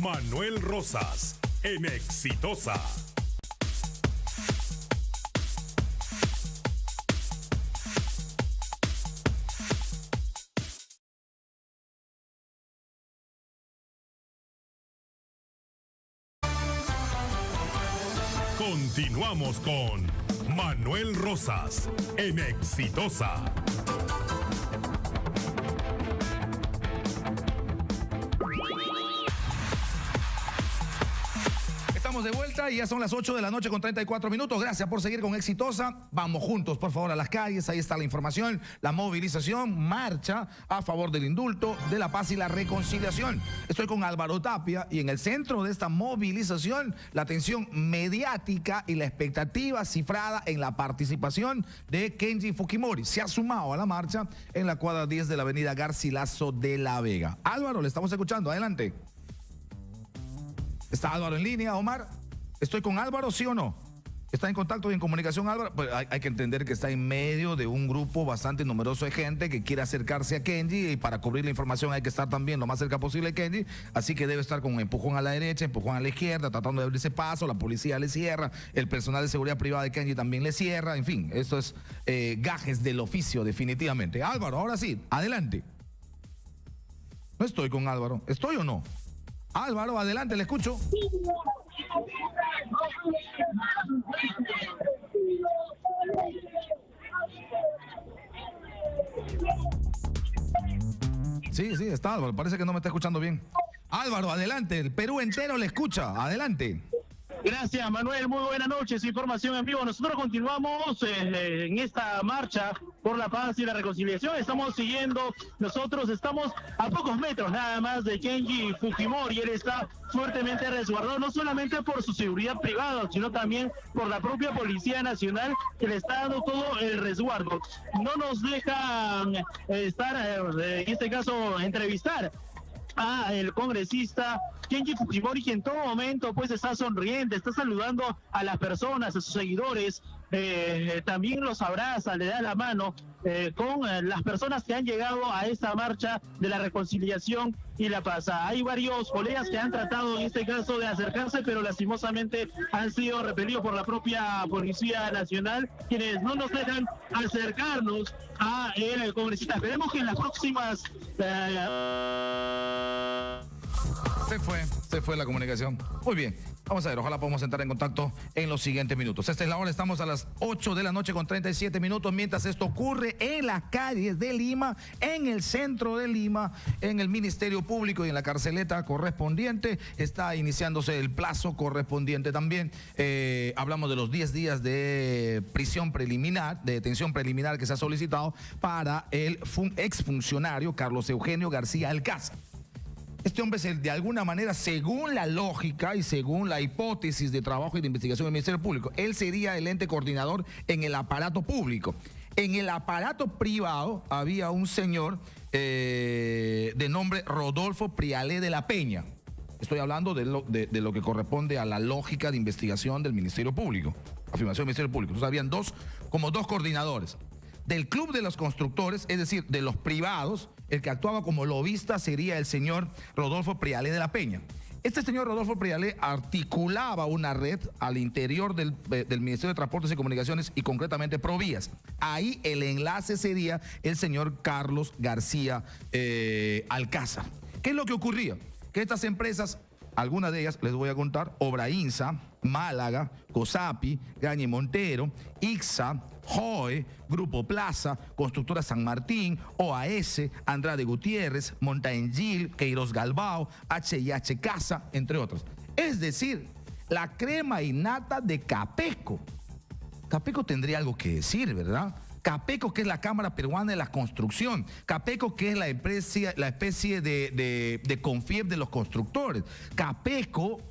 Manuel Rosas en Exitosa. Continuamos con Manuel Rosas en Exitosa. Estamos de vuelta y ya son las 8 de la noche con 34 minutos. Gracias por seguir con Exitosa. Vamos juntos, por favor, a las calles. Ahí está la información, la movilización, marcha a favor del indulto, de la paz y la reconciliación. Estoy con Álvaro Tapia y en el centro de esta movilización, la atención mediática y la expectativa cifrada en la participación de Kenji Fujimori. Se ha sumado a la marcha en la cuadra 10 de la avenida Garcilaso de la Vega. Álvaro, le estamos escuchando. Adelante. ¿Está Álvaro en línea, Omar? ¿Estoy con Álvaro, sí o no? ¿Está en contacto y en comunicación, Álvaro? Pues hay que entender que está en medio de un grupo bastante numeroso de gente que quiere acercarse a Kenji, y para cubrir la información hay que estar también lo más cerca posible de Kenji, así que debe estar con un empujón a la derecha, empujón a la izquierda, tratando de abrirse paso. La policía le cierra, el personal de seguridad privada de Kenji también le cierra, en fin, esto es gajes del oficio definitivamente. Álvaro, ahora sí, adelante. No estoy con Álvaro, ¿estoy o no? Álvaro, adelante, le escucho. Sí, está Álvaro, parece que no me está escuchando bien. Álvaro, adelante, el Perú entero le escucha, adelante. Gracias, Manuel. Muy buenas noches. Información en vivo. Nosotros continuamos en esta marcha por la paz y la reconciliación. Nosotros estamos a pocos metros nada más de Kenji Fujimori. Él está fuertemente resguardado, no solamente por su seguridad privada, sino también por la propia Policía Nacional, que le está dando todo el resguardo. No nos dejan en este caso, entrevistar a el congresista Kenji Fujimori, que en todo momento pues está sonriente, está saludando a las personas, a sus seguidores, también los abraza, le da la mano con las personas que han llegado a esta marcha de la reconciliación y la paz. Hay varios colegas que han tratado en este caso de acercarse, pero lastimosamente han sido repelidos por la propia Policía Nacional, quienes no nos dejan acercarnos a el congresista. Esperemos que en las próximas... Se fue la comunicación. Muy bien, vamos a ver, ojalá podamos entrar en contacto en los siguientes minutos. Esta es la hora, estamos a las 8 de la noche con 37 minutos, mientras esto ocurre en las calles de Lima, en el centro de Lima, en el Ministerio Público y en la carceleta correspondiente. Está iniciándose el plazo correspondiente también. Hablamos de los 10 días de prisión preliminar, de detención preliminar que se ha solicitado para el exfuncionario Carlos Eugenio García Alcázar. Este hombre, de alguna manera, según la lógica y según la hipótesis de trabajo y de investigación del Ministerio Público, él sería el ente coordinador en el aparato público. En el aparato privado había un señor de nombre Rodolfo Prialé de la Peña. Estoy hablando de lo que corresponde a la lógica de investigación del Ministerio Público, afirmación del Ministerio Público. Entonces habían dos coordinadores. Del Club de los Constructores, es decir, de los privados, el que actuaba como lobista sería el señor Rodolfo Prialé de la Peña. Este señor Rodolfo Prialé articulaba una red al interior del Ministerio de Transportes y Comunicaciones, y concretamente Provías. Ahí el enlace sería el señor Carlos García Alcázar. ¿Qué es lo que ocurría? Que estas empresas, algunas de ellas les voy a contar: Obrainsa, Málaga, Cosapi, Gañe Montero, Ixa, Joe, Grupo Plaza, Constructora San Martín, OAS, Andrade Gutiérrez, Montaengil, Queiroz Galbao, H&H Casa, entre otros. Es decir, la crema innata de Capeco. Capeco tendría algo que decir, ¿verdad? Capeco, que es la Cámara Peruana de la Construcción. Capeco, que es la especie de Confiep de los constructores. Capeco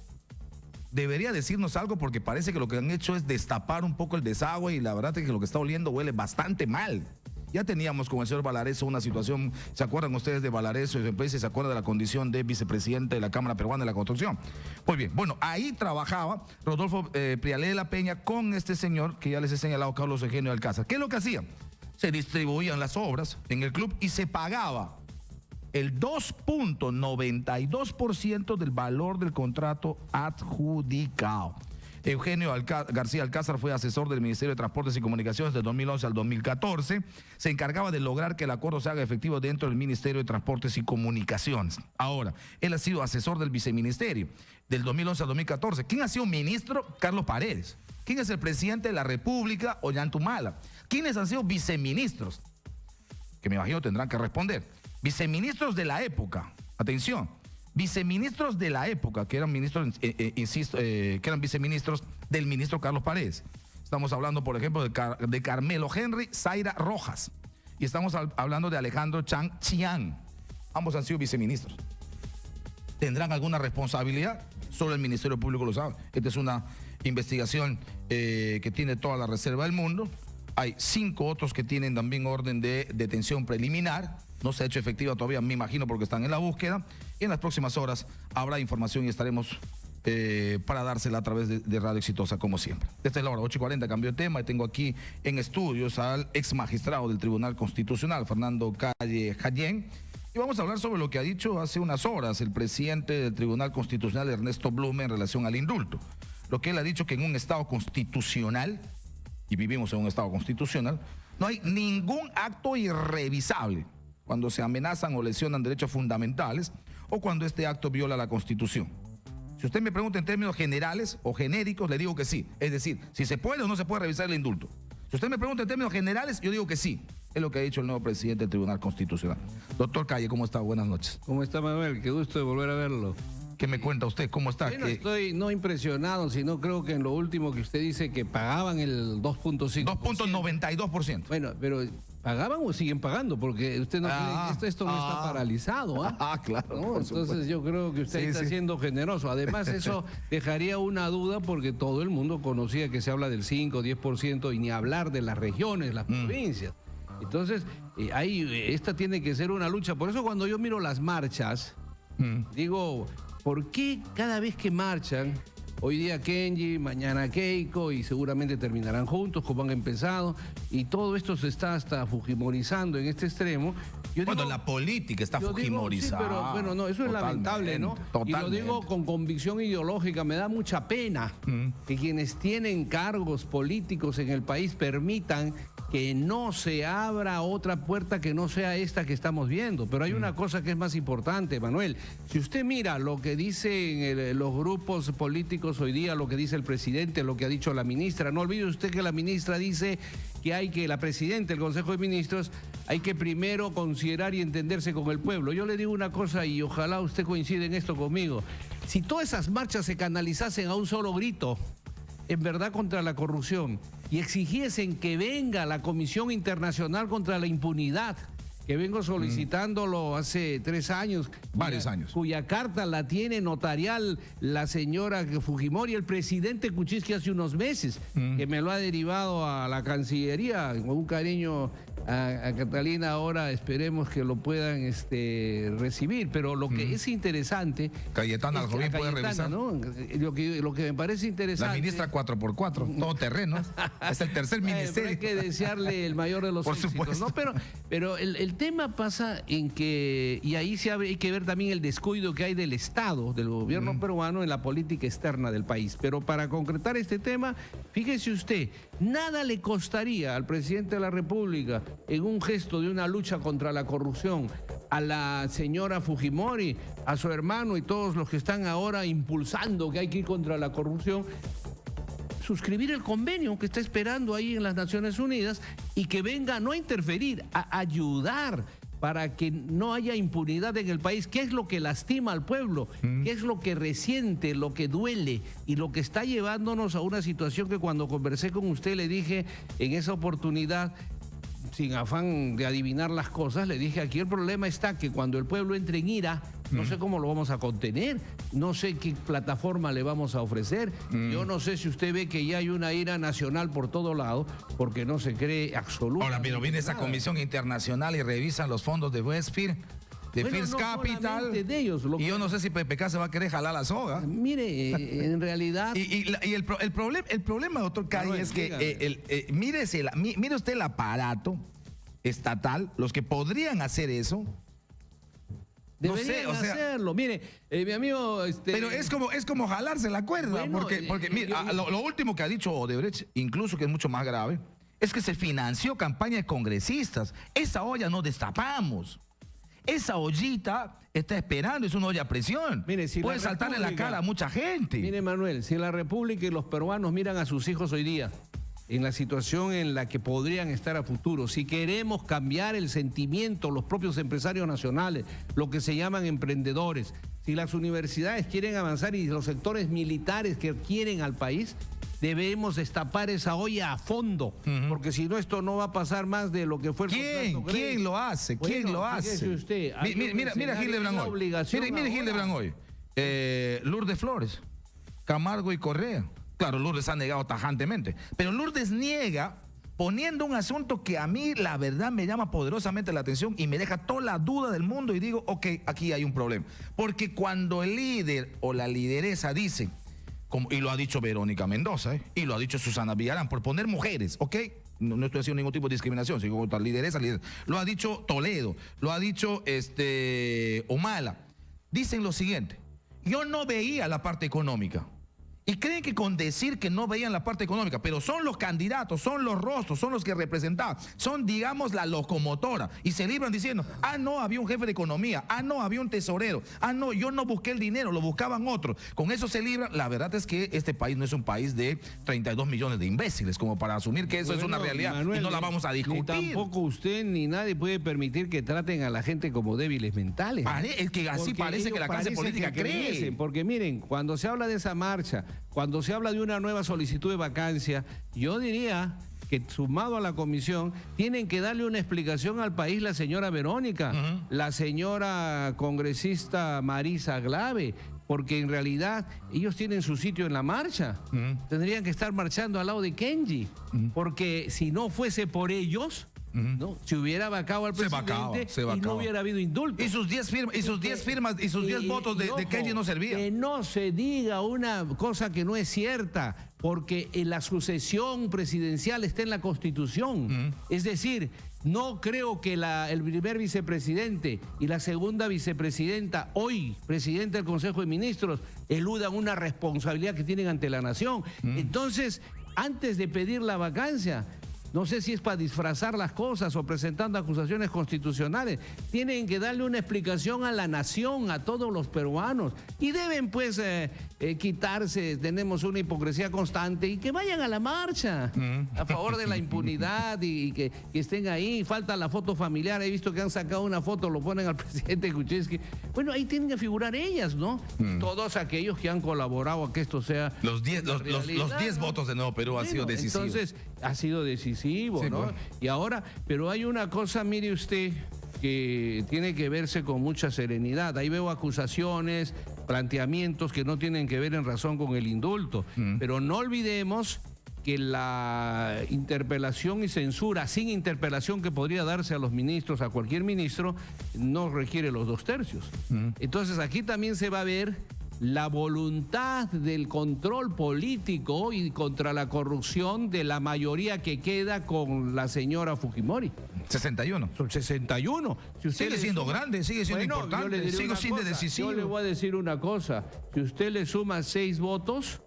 debería decirnos algo, porque parece que lo que han hecho es destapar un poco el desagüe, y la verdad es que lo que está oliendo huele bastante mal. Ya teníamos con el señor Valareso una situación, ¿se acuerdan ustedes de Valareso y su empresa? ¿Se acuerdan de la condición de vicepresidente de la Cámara Peruana de la Construcción? Pues bien, bueno, ahí trabajaba Rodolfo Prialé de la Peña con este señor que ya les he señalado, Carlos Eugenio Alcázar. ¿Qué es lo que hacía? Se distribuían las obras en el club y se pagaba el 2.92% del valor del contrato adjudicado. Eugenio García Alcázar fue asesor del Ministerio de Transportes y Comunicaciones de 2011 al 2014. Se encargaba de lograr que el acuerdo se haga efectivo dentro del Ministerio de Transportes y Comunicaciones. Ahora, él ha sido asesor del viceministerio del 2011 al 2014. ¿Quién ha sido ministro? Carlos Paredes. ¿Quién es el presidente de la República? Ollantumala. ¿Quiénes han sido viceministros? Que me imagino tendrán que responder. Viceministros de la época. Atención. Viceministros de la época, que eran ministros, que eran viceministros del ministro Carlos Paredes. Estamos hablando, por ejemplo, de Carmelo Henry Zaira Rojas. Y estamos hablando de Alejandro Chang Chiang. Ambos han sido viceministros. ¿Tendrán alguna responsabilidad? Solo el Ministerio Público lo sabe. Esta es una investigación que tiene toda la reserva del mundo. Hay 5 otros que tienen también orden de detención preliminar. No se ha hecho efectiva todavía, me imagino, porque están en la búsqueda. Y en las próximas horas habrá información y estaremos para dársela a través de Radio Exitosa, como siempre. Esta es la hora 8:40, cambio de tema. Y tengo aquí en estudios al ex magistrado del Tribunal Constitucional, Fernando Calle Jayén. Y vamos a hablar sobre lo que ha dicho hace unas horas el presidente del Tribunal Constitucional, Ernesto Blume, en relación al indulto. Lo que él ha dicho, que en un Estado constitucional, y vivimos en un Estado constitucional, no hay ningún acto irrevisable cuando se amenazan o lesionan derechos fundamentales o cuando este acto viola la Constitución. Si usted me pregunta en términos generales o genéricos, le digo que sí. Es decir, si se puede o no se puede revisar el indulto. Si usted me pregunta en términos generales, yo digo que sí. Es lo que ha dicho el nuevo presidente del Tribunal Constitucional. Doctor Calle, ¿cómo está? Buenas noches. ¿Cómo está, Manuel? Qué gusto de volver a verlo. ¿Qué me cuenta usted? ¿Cómo está? Bueno, estoy no impresionado, sino creo que en lo último que usted dice que pagaban el 2.5%. 2.92%. Bueno, pero ¿pagaban o siguen pagando? Porque usted no cree que esto no está paralizado. Claro. ¿No? Entonces yo creo que usted está siendo generoso. Además, eso dejaría una duda porque todo el mundo conocía que se habla del 5, 10% y ni hablar de las regiones, las provincias. Entonces, esta tiene que ser una lucha. Por eso cuando yo miro las marchas, digo, ¿por qué cada vez que marchan, hoy día Kenji, mañana Keiko, y seguramente terminarán juntos como han empezado, y todo esto se está hasta fujimorizando en este extremo? Cuando la política está fujimorizada. Sí, pero bueno, no, eso es lamentable, ¿no? Totalmente. Y lo digo con convicción ideológica, me da mucha pena que quienes tienen cargos políticos en el país permitan que no se abra otra puerta que no sea esta que estamos viendo. Pero hay una cosa que es más importante, Manuel. Si usted mira lo que dicen los grupos políticos hoy día, lo que dice el presidente, lo que ha dicho la ministra, no olvide usted que la ministra dice que la presidenta del Consejo de Ministros, hay que primero considerar y entenderse con el pueblo. Yo le digo una cosa y ojalá usted coincida en esto conmigo. Si todas esas marchas se canalizasen a un solo grito, en verdad contra la corrupción, y exigiesen que venga la Comisión Internacional contra la Impunidad, que vengo solicitándolo hace 3 años. Varios años. Cuya carta la tiene notarial la señora Fujimori, el presidente Kuczynski hace unos meses, que me lo ha derivado a la Cancillería, con un cariño a Catalina. Ahora esperemos que lo puedan recibir, pero lo que es interesante... Cayetana Aljovín puede revisar. ¿no? Lo que me parece interesante... La ministra 4x4, todo terreno. Es el tercer ministerio. Pero hay que desearle el mayor de los Por éxitos, supuesto. ¿no? Pero el tema pasa en que, y ahí hay que ver también el descuido que hay del Estado, del gobierno peruano en la política externa del país. Pero para concretar este tema, fíjese usted, nada le costaría al presidente de la República, en un gesto de una lucha contra la corrupción, a la señora Fujimori, a su hermano y todos los que están ahora impulsando que hay que ir contra la corrupción, suscribir el convenio que está esperando ahí en las Naciones Unidas y que venga no a interferir, a ayudar para que no haya impunidad en el país. ¿Qué es lo que lastima al pueblo? ¿Qué es lo que resiente, lo que duele y lo que está llevándonos a una situación que cuando conversé con usted le dije en esa oportunidad, sin afán de adivinar las cosas, le dije, aquí el problema está que cuando el pueblo entre en ira, no sé cómo lo vamos a contener, no sé qué plataforma le vamos a ofrecer, yo no sé si usted ve que ya hay una ira nacional por todo lado, porque no se cree absolutamente Ahora, pero viene esa comisión internacional y revisan los fondos de Westfield, de First Capital, de ellos, y yo no sé si PPK se va a querer jalar la soga. Mire, en realidad... Y el problema, doctor Calle, es que mire usted el aparato estatal, los que podrían hacer eso, Deberían hacerlo. Mire, mi amigo... Pero es como jalarse la cuerda, Bueno, porque mira, lo último que ha dicho Odebrecht, incluso que es mucho más grave, es que se financió campaña de congresistas. Esa olla no destapamos. Esa ollita está esperando, es una olla a presión. Mire, si puede saltarle la cara a mucha gente. Mire, Manuel, si la República y los peruanos miran a sus hijos hoy día, en la situación en la que podrían estar a futuro, si queremos cambiar el sentimiento, los propios empresarios nacionales, lo que se llaman emprendedores, si las universidades quieren avanzar y los sectores militares que quieren al país, debemos destapar esa olla a fondo, porque si no, esto no va a pasar más de lo que fue el contrato. ¿Quién lo hace? ¿Quién Bueno, lo hace? fíjese usted, Mira Gildebrand hoy. Mire Gildebrand hoy. Lourdes Flores, Camargo y Correa. Claro, Lourdes ha negado tajantemente, pero Lourdes niega poniendo un asunto que a mí la verdad me llama poderosamente la atención y me deja toda la duda del mundo y digo, ok, aquí hay un problema. Porque cuando el líder o la lideresa dice, y lo ha dicho Verónica Mendoza, y lo ha dicho Susana Villarán, por poner mujeres, ¿ok? No estoy haciendo ningún tipo de discriminación, sino contra lideresa. Lo ha dicho Toledo, lo ha dicho Humala. Dicen lo siguiente, yo no veía la parte económica. Y creen que con decir que no veían la parte económica, pero son los candidatos, son los rostros, son los que representaban, son, digamos, la locomotora. Y se libran diciendo, no, había un jefe de economía, no, había un tesorero, no, yo no busqué el dinero, lo buscaban otros. Con eso se libran. La verdad es que este país no es un país de 32 millones de imbéciles, como para asumir que eso es una realidad, Manuel, y no la vamos a discutir. Ni tampoco usted ni nadie puede permitir que traten a la gente como débiles mentales. Es que así parece que la clase política cree. Porque miren, cuando se habla de esa marcha, cuando se habla de una nueva solicitud de vacancia, yo diría que sumado a la comisión, tienen que darle una explicación al país la señora Verónica, la señora congresista Marisa Glave, porque en realidad ellos tienen su sitio en la marcha. Tendrían que estar marchando al lado de Kenji, porque si no fuese por ellos... ¿no? Si hubiera vacado al presidente y no hubiera habido indulto. Y sus 10 firmas y sus 10 votos de Kenji no servían. Que no se diga una cosa que no es cierta, porque en la sucesión presidencial está en la Constitución. Es decir, no creo que el primer vicepresidente y la segunda vicepresidenta, hoy presidente del Consejo de Ministros, eludan una responsabilidad que tienen ante la nación. Entonces, antes de pedir la vacancia, no sé si es para disfrazar las cosas o presentando acusaciones constitucionales, tienen que darle una explicación a la nación, a todos los peruanos, y deben pues quitarse, tenemos una hipocresía constante, y que vayan a la marcha a favor de la impunidad y que estén ahí. Falta la foto familiar, he visto que han sacado una foto, lo ponen al presidente Kuczynski. Bueno, ahí tienen que figurar ellas, ¿no? Todos aquellos que han colaborado a que esto sea los 10 votos de Nuevo Perú han sido decisivos. Entonces, ha sido decisivo, sí, ¿no? Bueno. Y ahora, pero hay una cosa, mire usted, que tiene que verse con mucha serenidad. Ahí veo acusaciones, planteamientos que no tienen que ver en razón con el indulto. Pero no olvidemos que la interpelación y censura sin interpelación que podría darse a los ministros, a cualquier ministro, no requiere los 2/3. Entonces aquí también se va a ver la voluntad del control político y contra la corrupción de la mayoría que queda con la señora Fujimori. 61. Son 61. Si usted sigue siendo grande, sigue siendo importante, sigue siendo decisivo. Yo le voy a decir una cosa. Si usted le suma 6 votos,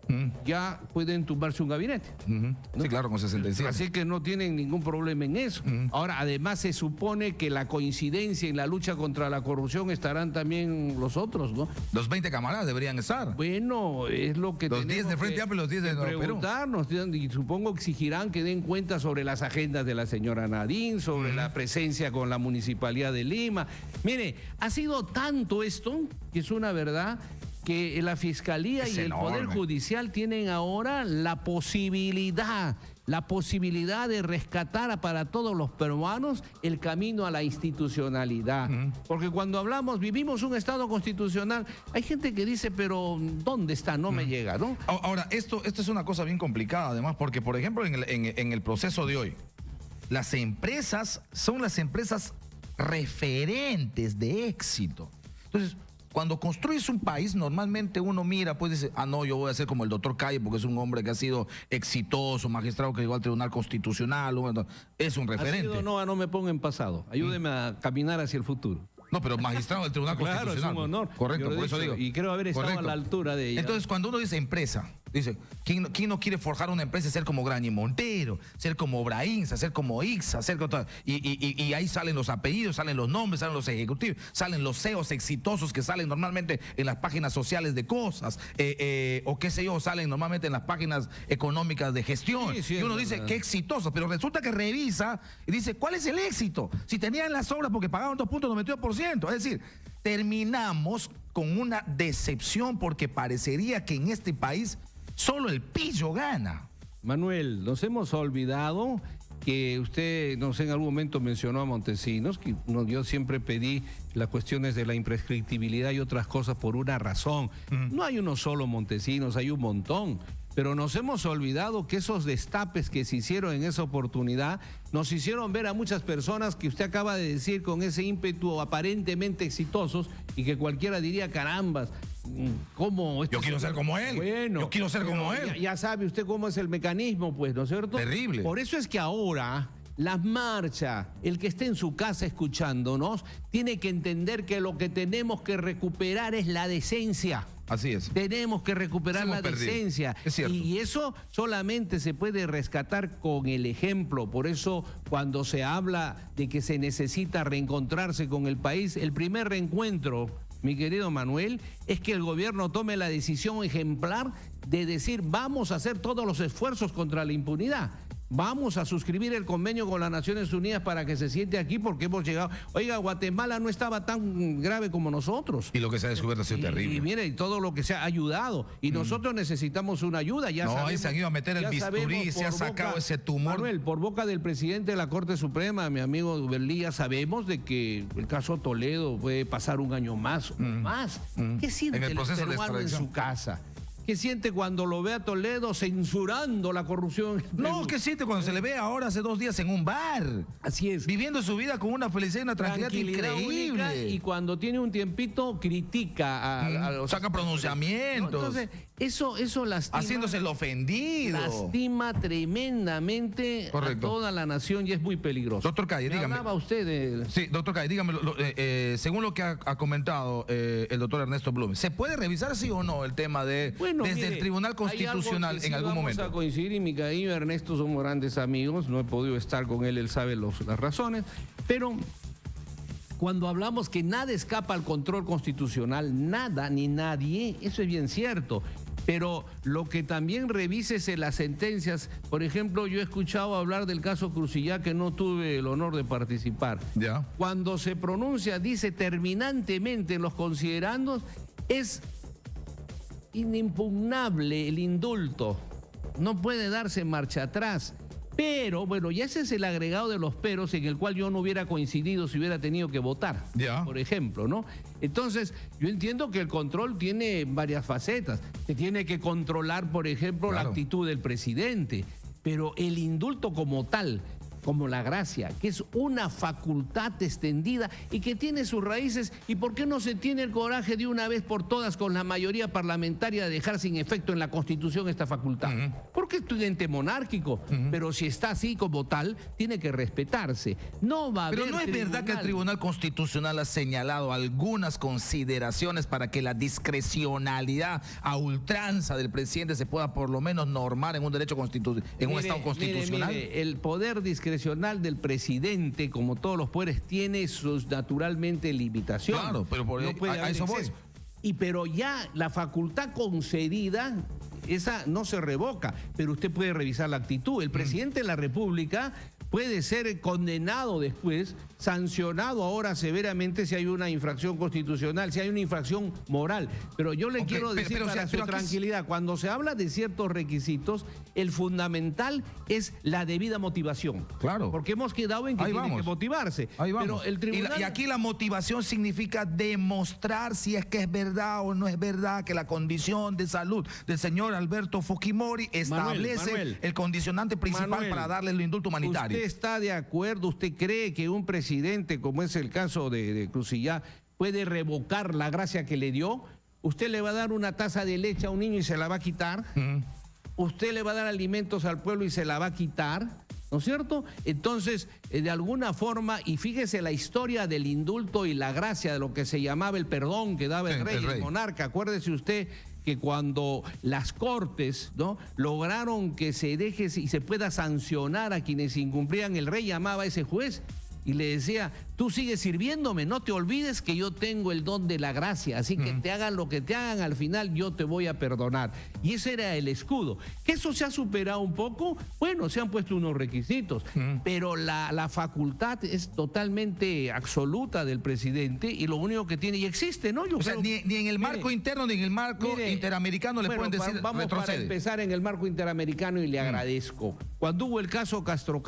ya pueden tumbarse un gabinete. ¿no? Sí, claro, con 67. Así que no tienen ningún problema en eso. Ahora, además se supone que la coincidencia en la lucha contra la corrupción estarán también los otros, ¿no? Los 20 camaradas deberían estar. Bueno, es lo que los 10 de Frente Amplio y los 10 de Nuevo Perú. Preguntarnos, y supongo que exigirán que den cuenta sobre las agendas de la señora Nadine, sobre la presencia con la Municipalidad de Lima. Mire, ha sido tanto esto, que es una verdad, que la Fiscalía y el Poder Judicial tienen ahora la posibilidad de rescatar para todos los peruanos el camino a la institucionalidad. Porque cuando hablamos, vivimos un Estado constitucional, hay gente que dice, pero ¿dónde está? No me llega, ¿no? Ahora, esto es una cosa bien complicada, además, porque, por ejemplo, en el proceso de hoy, las empresas son las empresas referentes de éxito. Entonces, cuando construyes un país, normalmente uno mira, pues dice, no, yo voy a ser como el doctor Calle, porque es un hombre que ha sido exitoso, magistrado que llegó al Tribunal Constitucional, es un referente. No me ponga en pasado, ayúdeme a caminar hacia el futuro. No, pero magistrado del Tribunal Claro, Constitucional. es un honor. Correcto, Yo lo he por eso dicho, digo. y creo haber estado Correcto. a la altura de ella. Entonces, cuando uno dice empresa, dice, ¿quién no quiere forjar una empresa y ser como Grañi Montero, ser como Brainza, ser como Ixa, ser como... Y ahí salen los apellidos, salen los nombres, salen los ejecutivos, salen los CEOs exitosos que salen normalmente en las páginas sociales de cosas, o qué sé yo, salen normalmente en las páginas económicas de gestión. Sí, y uno dice, qué exitoso, pero resulta que revisa y dice, ¿cuál es el éxito? Si tenían las obras porque pagaban 2.92%. Es decir, terminamos con una decepción porque parecería que en este país solo el pillo gana. Manuel, nos hemos olvidado que usted, no sé, en algún momento mencionó a Montesinos, que yo siempre pedí las cuestiones de la imprescriptibilidad y otras cosas por una razón. No hay uno solo Montesinos, hay un montón. Pero nos hemos olvidado que esos destapes que se hicieron en esa oportunidad nos hicieron ver a muchas personas que usted acaba de decir con ese ímpetu aparentemente exitosos y que cualquiera diría, carambas, ¿cómo? Yo quiero ser como él. Bueno, yo quiero ser como él. Ya sabe usted cómo es el mecanismo, pues, ¿no es cierto? Terrible. Por eso es que ahora las marchas, el que esté en su casa escuchándonos, tiene que entender que lo que tenemos que recuperar es la decencia. Así es. Tenemos que recuperar la decencia. Es cierto. Y eso solamente se puede rescatar con el ejemplo. Por eso, cuando se habla de que se necesita reencontrarse con el país, el primer reencuentro, mi querido Manuel, es que el gobierno tome la decisión ejemplar de decir, vamos a hacer todos los esfuerzos contra la impunidad. Vamos a suscribir el convenio con las Naciones Unidas para que se siente aquí porque hemos llegado. Oiga, Guatemala no estaba tan grave como nosotros. Y lo que se ha descubierto ha sido terrible. Y mire, y todo lo que se ha ayudado. Y nosotros necesitamos una ayuda. Ya No, sabemos, ahí se han ido a meter el ya bisturí, sabemos se ha por sacado ese tumor. Manuel, por boca del presidente de la Corte Suprema, mi amigo Duberlí, ya sabemos de que el caso Toledo puede pasar un año más o más. ¿Qué siente En el el proceso de peruano en extradición. su casa? ¿Qué siente cuando lo ve a Toledo censurando la corrupción? No, ¿qué siente cuando se le ve ahora hace 2 días en un bar? Así es. Viviendo su vida con una felicidad y una tranquilidad increíble. Única, y cuando tiene un tiempito critica a los... Saca pronunciamientos. Entonces, eso lastima. Haciéndose el ofendido. Lastima tremendamente Correcto. a toda la nación y es muy peligroso. Doctor Calle, Me dígame. hablaba usted de... Sí, doctor Calle, dígame, según lo que ha comentado el doctor Ernesto Blume, ¿se puede revisar sí o no el tema de Bueno, desde mire, el Tribunal hay Constitucional algo que en sí algún vamos momento? a coincidir y mi cariño Ernesto somos grandes amigos, no he podido estar con él sabe las razones, pero cuando hablamos que nada escapa al control constitucional, nada ni nadie, eso es bien cierto. Pero lo que también revísese las sentencias, por ejemplo, yo he escuchado hablar del caso Crucillá que no tuve el honor de participar. Ya. Cuando se pronuncia, dice terminantemente en los considerandos, es inimpugnable el indulto, no puede darse marcha atrás. Pero, bueno, ya ese es el agregado de los peros en el cual yo no hubiera coincidido si hubiera tenido que votar, por ejemplo, ¿no? Entonces, yo entiendo que el control tiene varias facetas. Se tiene que controlar, por ejemplo, la actitud del presidente, pero el indulto como tal, como la gracia, que es una facultad extendida y que tiene sus raíces. ¿Y por qué no se tiene el coraje de una vez por todas con la mayoría parlamentaria de dejar sin efecto en la Constitución esta facultad? Porque es un ente monárquico, pero si está así como tal, tiene que respetarse. No va a haber Pero no es verdad que el Tribunal Constitucional ha señalado algunas consideraciones para que la discrecionalidad a ultranza del presidente se pueda por lo menos normar en un derecho en un Estado constitucional. Mire, el poder discrecional del presidente, como todos los poderes, tiene sus naturalmente limitaciones. Claro, pero a eso voy. Pero ya la facultad concedida, esa no se revoca, pero usted puede revisar la actitud. El presidente de la República puede ser condenado después, sancionado ahora severamente si hay una infracción constitucional, si hay una infracción moral. Pero yo le quiero decir para su tranquilidad, cuando se habla de ciertos requisitos, el fundamental es la debida motivación. Claro. Porque hemos quedado en que tiene que motivarse. Ahí vamos. Pero el tribunal... Y aquí la motivación significa demostrar si es que es verdad o no es verdad que la condición de salud del señor Alberto Fujimori establece el condicionante principal para darle el indulto humanitario. ¿Usted está de acuerdo? ¿Usted cree que un presidente, como es el caso de Crucillá, puede revocar la gracia que le dio? ¿Usted le va a dar una taza de leche a un niño y se la va a quitar? ¿Usted le va a dar alimentos al pueblo y se la va a quitar? ¿no es cierto? Entonces, de alguna forma, y fíjese la historia del indulto y la gracia de lo que se llamaba el perdón que daba el rey, el monarca. Acuérdese usted que cuando las cortes, ¿no?, lograron que se deje y se pueda sancionar a quienes incumplían, el rey llamaba a ese juez y le decía: tú sigues sirviéndome, no te olvides que yo tengo el don de la gracia, así que te hagan lo que te hagan, al final yo te voy a perdonar. Y ese era el escudo. ¿Que eso se ha superado un poco? Bueno, se han puesto unos requisitos, pero la facultad es totalmente absoluta del presidente y lo único que tiene, y existe, ¿no? O sea, ni en el marco interno ni en el marco interamericano le pueden decir vamos retrocede. Para empezar en el marco interamericano, y le agradezco. Cuando hubo el caso Castro,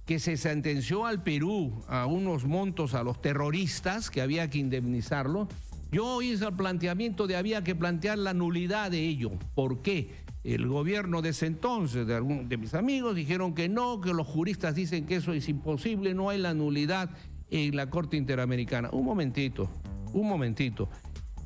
que se sentenció al Perú a unos montos a los terroristas que había que indemnizarlo, yo hice el planteamiento de había que plantear la nulidad de ello. ¿Por qué? El gobierno de ese entonces, de algunos de mis amigos, dijeron que no, que los juristas dicen que eso es imposible, no hay la nulidad en la Corte Interamericana. Un momentito.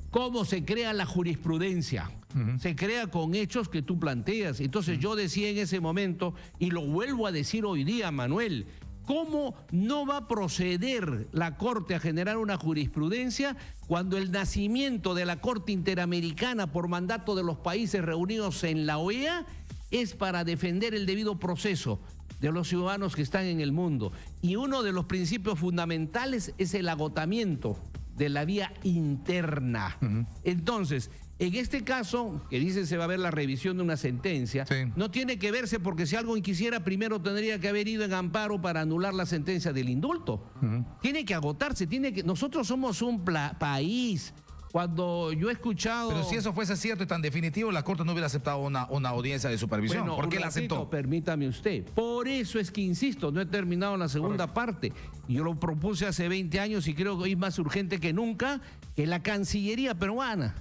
¿Cómo se crea la jurisprudencia? Se crea con hechos que tú planteas. Entonces yo decía en ese momento, y lo vuelvo a decir hoy día, Manuel, ¿cómo no va a proceder la Corte a generar una jurisprudencia cuando el nacimiento de la Corte Interamericana por mandato de los países reunidos en la OEA es para defender el debido proceso de los ciudadanos que están en el mundo? Y uno de los principios fundamentales es el agotamiento de la vía interna. Entonces, en este caso, que dice se va a ver la revisión de una sentencia, no tiene que verse, porque si alguien quisiera, primero tendría que haber ido en amparo para anular la sentencia del indulto. Tiene que agotarse, nosotros somos un país. Cuando yo he escuchado... Pero si eso fuese cierto y tan definitivo, la Corte no hubiera aceptado una audiencia de supervisión. Bueno, ¿por qué la aceptó? Permítame usted. Por eso es que insisto, no he terminado la segunda parte. Yo lo propuse hace 20 años y creo que hoy es más urgente que nunca que la Cancillería peruana,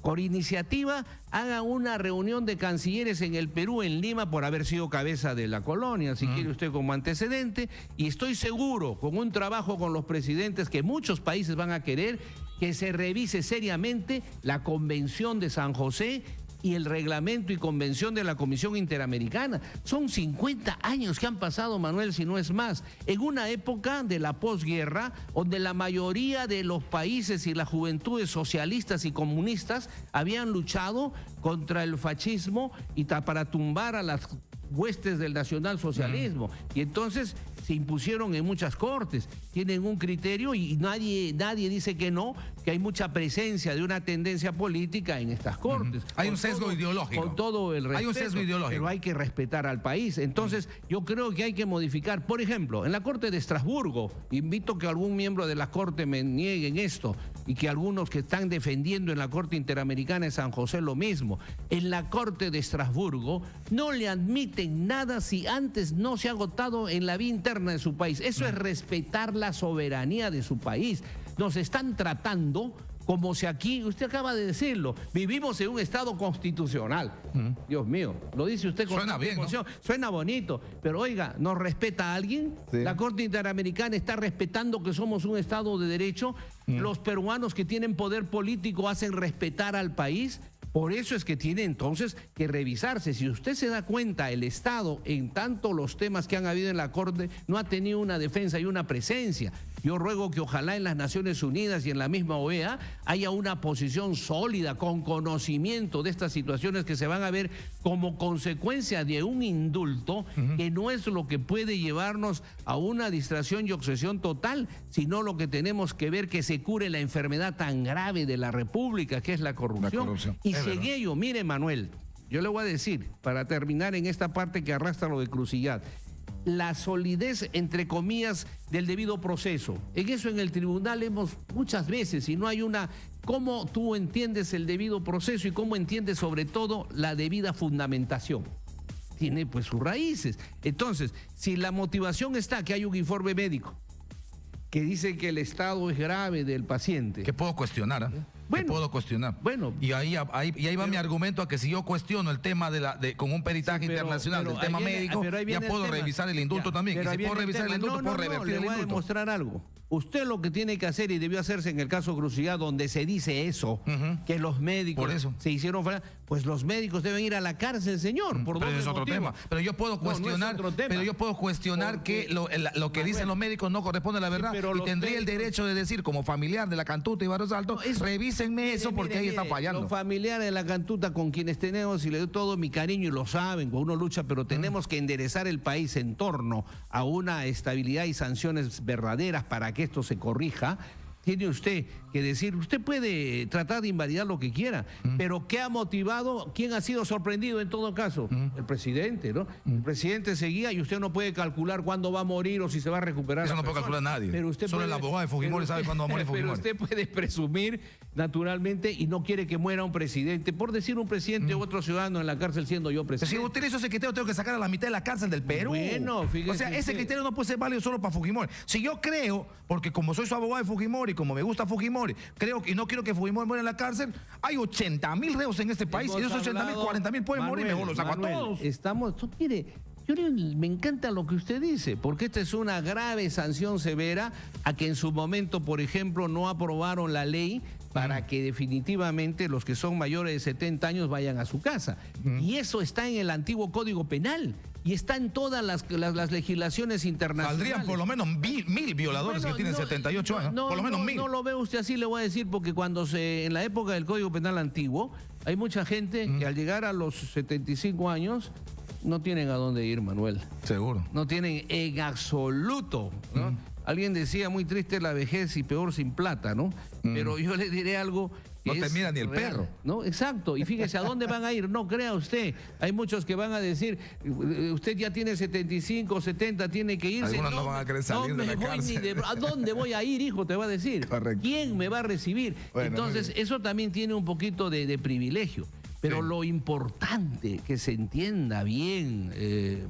por iniciativa, haga una reunión de cancilleres en el Perú, en Lima, por haber sido cabeza de la colonia, si quiere usted como antecedente, y estoy seguro, con un trabajo con los presidentes que muchos países van a querer, que se revise seriamente la Convención de San José y el reglamento y convención de la Comisión Interamericana. Son 50 años que han pasado, Manuel, si no es más, en una época de la posguerra donde la mayoría de los países y las juventudes socialistas y comunistas habían luchado contra el fascismo y para tumbar a las huestes del nacionalsocialismo. Y entonces se impusieron en muchas cortes, tienen un criterio y nadie dice que no, que hay mucha presencia de una tendencia política en estas cortes. Hay un sesgo ideológico. Con todo el respeto. Hay un sesgo ideológico. Pero hay que respetar al país. Entonces, yo creo que hay que modificar. Por ejemplo, en la Corte de Estrasburgo, invito que algún miembro de la Corte me nieguen esto, y que algunos que están defendiendo en la Corte Interamericana de San José lo mismo. En la Corte de Estrasburgo no le admiten nada si antes no se ha agotado en la vía interna de su país. Eso es respetar la soberanía de su país. Nos están tratando como si aquí, usted acaba de decirlo, vivimos en un Estado constitucional. Dios mío, lo dice usted con suena bien, ¿no? Suena bonito, pero oiga, ¿nos respeta a alguien? Sí. La Corte Interamericana está respetando que somos un Estado de Derecho. Los peruanos que tienen poder político hacen respetar al país. Por eso es que tiene entonces que revisarse. Si usted se da cuenta, el Estado, en tanto los temas que han habido en la Corte, no ha tenido una defensa y una presencia. Yo ruego que ojalá en las Naciones Unidas y en la misma OEA haya una posición sólida, con conocimiento de estas situaciones que se van a ver como consecuencia de un indulto, que no es lo que puede llevarnos a una distracción y obsesión total, sino lo que tenemos que ver, que se cure la enfermedad tan grave de la República, que es la corrupción. Y sin ello, mire, Manuel, yo le voy a decir, para terminar en esta parte que arrastra lo de Crucillat, la solidez, entre comillas, del debido proceso. En eso en el tribunal hemos muchas veces, y no hay una... ¿Cómo tú entiendes el debido proceso y cómo entiendes sobre todo la debida fundamentación? Tiene pues sus raíces. Entonces, si la motivación está que hay un informe médico que dice que el estado es grave del paciente... Que puedo cuestionar, ¿eh? Bueno, que puedo cuestionar. Bueno, y ahí va mi argumento a que si yo cuestiono el tema con un peritaje internacional del tema médico, ya puedo revisar el indulto también. Y si puedo revisar el indulto, puedo revertir el indulto. Le voy a demostrar algo. Usted lo que tiene que hacer, y debió hacerse en el caso Crucial, donde se dice eso, que los médicos Por eso. se hicieron fuera, pues los médicos deben ir a la cárcel, señor, por Pero doble es otro motivo. tema. Pero yo puedo No, no es cuestionar, otro tema. pero yo puedo cuestionar Porque, que lo que dicen los médicos no corresponde a la verdad. pero Y los tendría el médicos- derecho de decir, como familiar de la Cantuta y Barrios Altos, No, eso- revísenme eso porque ahí está fallando. Los familiares de la Cantuta, con quienes tenemos, y le doy todo mi cariño, y lo saben, cuando uno lucha, pero tenemos que enderezar el país en torno a una estabilidad y sanciones verdaderas para que esto se corrija. Tiene usted que decir, usted puede tratar de invalidar lo que quiera, pero ¿qué ha motivado? ¿Quién ha sido sorprendido en todo caso? El presidente, ¿no? El presidente seguía y usted no puede calcular cuándo va a morir o si se va a recuperar. Eso la no puede persona. calcular nadie. Pero usted Solo el abogado de Fujimori sabe cuándo va a morir Pero Fujimori. usted puede presumir naturalmente y no quiere que muera un presidente, por decir un presidente u otro ciudadano en la cárcel siendo yo Si presidente. utilizo ese criterio, tengo que sacar a la mitad de la cárcel del Perú. Bueno, fíjese o sea, ese usted. criterio no puede ser válido solo para Fujimori. Si yo creo, porque como soy su abogado de Fujimori, como me gusta Fujimori, creo que no quiero que Fujimori muera en la cárcel, hay 80.000 reos en este país y de esos 80.000, 40.000 pueden morir, mejor los saco a todos. Mire, me encanta lo que usted dice, porque esta es una grave sanción severa a que en su momento, por ejemplo, no aprobaron la ley para que definitivamente los que son mayores de 70 años vayan a su casa. Y eso está en el antiguo Código Penal y está en todas las legislaciones internacionales. Saldrían por lo menos mil violadores Bueno, que tienen 78 años. Por lo menos 1000. No lo ve usted así, le voy a decir, porque en la época del Código Penal antiguo, hay mucha gente que al llegar a los 75 años no tienen a dónde ir, Manuel. Seguro. No tienen en absoluto, ¿no? Alguien decía, muy triste la vejez y peor sin plata, ¿no? Pero yo le diré algo que No te es mira ni el real, perro. ¿no? Exacto. Y fíjese, ¿a dónde van a ir? No crea usted. Hay muchos que van a decir, usted ya tiene 75, 70, tiene que irse. Algunos no van a querer salir de la cárcel. ¿A dónde voy a ir, hijo? Te va a decir. Correcto. ¿Quién me va a recibir? Bueno, Entonces, eso también tiene un poquito de privilegio. Pero Sí. lo importante que se entienda bien,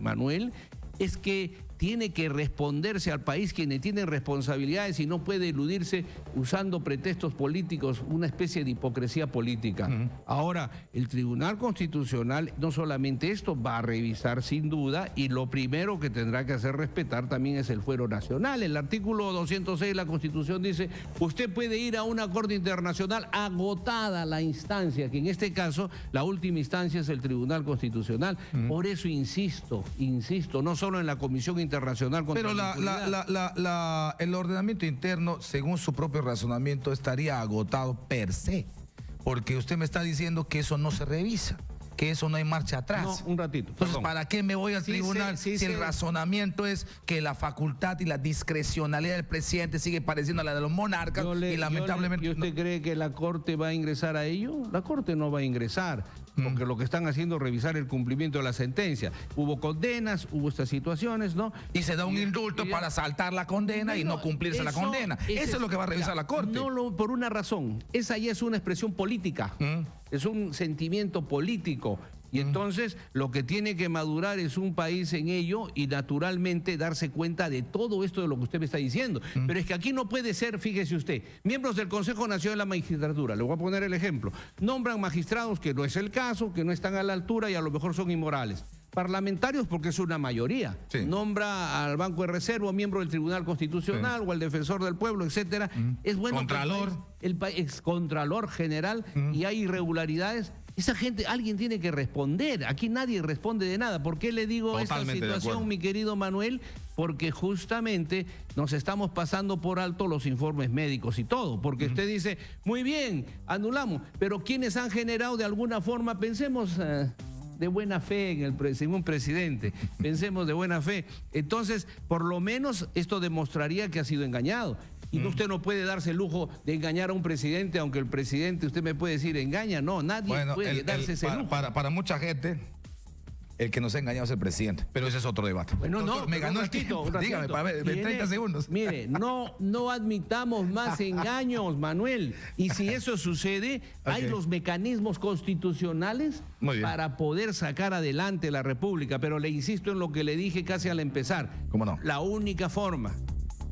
Manuel, es que tiene que responderse al país quienes tienen responsabilidades y no puede eludirse usando pretextos políticos, una especie de hipocresía política. Ahora, el Tribunal Constitucional no solamente esto va a revisar sin duda, y lo primero que tendrá que hacer respetar también es el fuero nacional. El artículo 206 de la Constitución dice, usted puede ir a una corte internacional agotada la instancia, que en este caso la última instancia es el Tribunal Constitucional. Por eso insisto, no solo en la Comisión Internacional contra Pero la impunidad. el ordenamiento interno, según su propio razonamiento, estaría agotado per se. Porque usted me está diciendo que eso no se revisa, que eso no hay marcha atrás. No, un ratito. Entonces, perdón. ¿para qué me voy al Sí tribunal sé, sí si el sé. razonamiento es que la facultad y la discrecionalidad del presidente sigue pareciendo a la de los monarcas y lamentablemente... ¿Y usted cree que la Corte va a ingresar a ello? La Corte no va a ingresar, porque lo que están haciendo es revisar el cumplimiento de la sentencia. Hubo condenas, hubo estas situaciones, ¿no? Y se da un indulto para saltar la condena y no cumplirse la condena. Eso es lo que va a revisar la Corte. Por una razón. Esa ya es una expresión política. Es un sentimiento político. Y entonces lo que tiene que madurar es un país en ello y naturalmente darse cuenta de todo esto de lo que usted me está diciendo. Pero es que aquí no puede ser, fíjese usted, miembros del Consejo Nacional de la Magistratura, le voy a poner el ejemplo, nombran magistrados que no es el caso, que no están a la altura y a lo mejor son inmorales. Parlamentarios porque es una mayoría. Sí. Nombra al Banco de Reserva, miembro del Tribunal Constitucional o al Defensor del Pueblo, etcétera. Es bueno Contralor. que el país, ex Contralor General, y hay irregularidades. Esa gente, alguien tiene que responder. Aquí nadie responde de nada. ¿Por qué le digo Totalmente esta de situación, acuerdo. mi querido Manuel? Porque justamente nos estamos pasando por alto los informes médicos y todo. Porque usted dice, muy bien, anulamos. Pero quienes han generado de alguna forma, pensemos... de buena fe en un presidente, pensemos de buena fe. Entonces, por lo menos esto demostraría que ha sido engañado. Y usted no puede darse el lujo de engañar a un presidente, aunque el presidente, usted me puede decir, engaña. No, nadie puede darse ese lujo. Para mucha gente, el que nos ha engañado es el presidente. Pero ese es otro debate. Bueno, Doctor, me ganó el tiempo. Dígame, para ver, de 30 segundos. Mire, no admitamos más engaños, Manuel. Y si eso sucede, hay Ok. los mecanismos constitucionales Muy bien. para poder sacar adelante la República. Pero le insisto en lo que le dije casi al empezar. ¿Cómo no? La única forma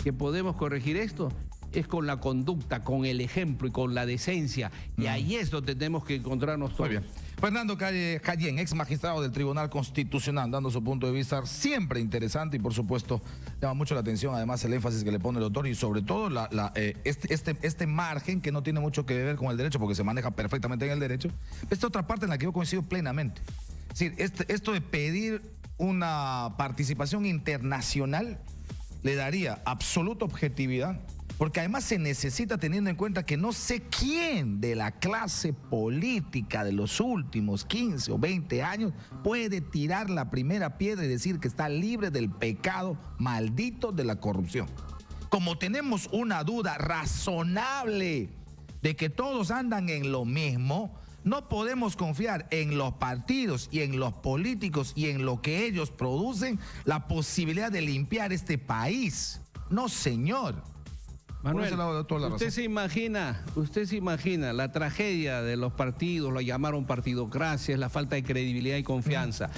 que podemos corregir esto es con la conducta, con el ejemplo y con la decencia. Y ahí es donde tenemos que encontrarnos todos. Muy bien. Fernando Cayén, ex magistrado del Tribunal Constitucional, dando su punto de vista siempre interesante y por supuesto llama mucho la atención además el énfasis que le pone el doctor y sobre todo este margen que no tiene mucho que ver con el derecho porque se maneja perfectamente en el derecho. Esta otra parte en la que yo coincido plenamente. Es decir, esto de pedir una participación internacional le daría absoluta objetividad. Porque además se necesita teniendo en cuenta que no sé quién de la clase política de los últimos 15 o 20 años puede tirar la primera piedra y decir que está libre del pecado maldito de la corrupción. Como tenemos una duda razonable de que todos andan en lo mismo, no podemos confiar en los partidos y en los políticos y en lo que ellos producen la posibilidad de limpiar este país. No, señor. Manuel, usted se imagina la tragedia de los partidos, lo llamaron partidocracia, es la falta de credibilidad y confianza.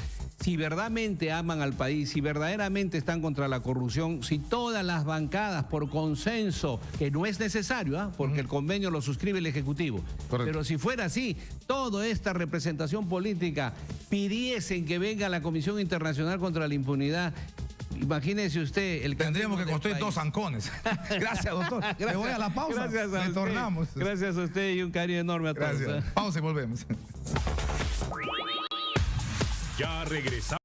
Si verdaderamente aman al país, si verdaderamente están contra la corrupción, si todas las bancadas por consenso, que no es necesario, porque el convenio lo suscribe el Ejecutivo, pero si fuera así, toda esta representación política pidiesen que venga la Comisión Internacional contra la Impunidad. Imagínese usted el tendríamos que construir 2 zancones. Gracias, doctor. Me voy a la pausa. Retornamos. Gracias a usted y un cariño enorme a todos. Gracias. Pausa y volvemos. Ya regresamos.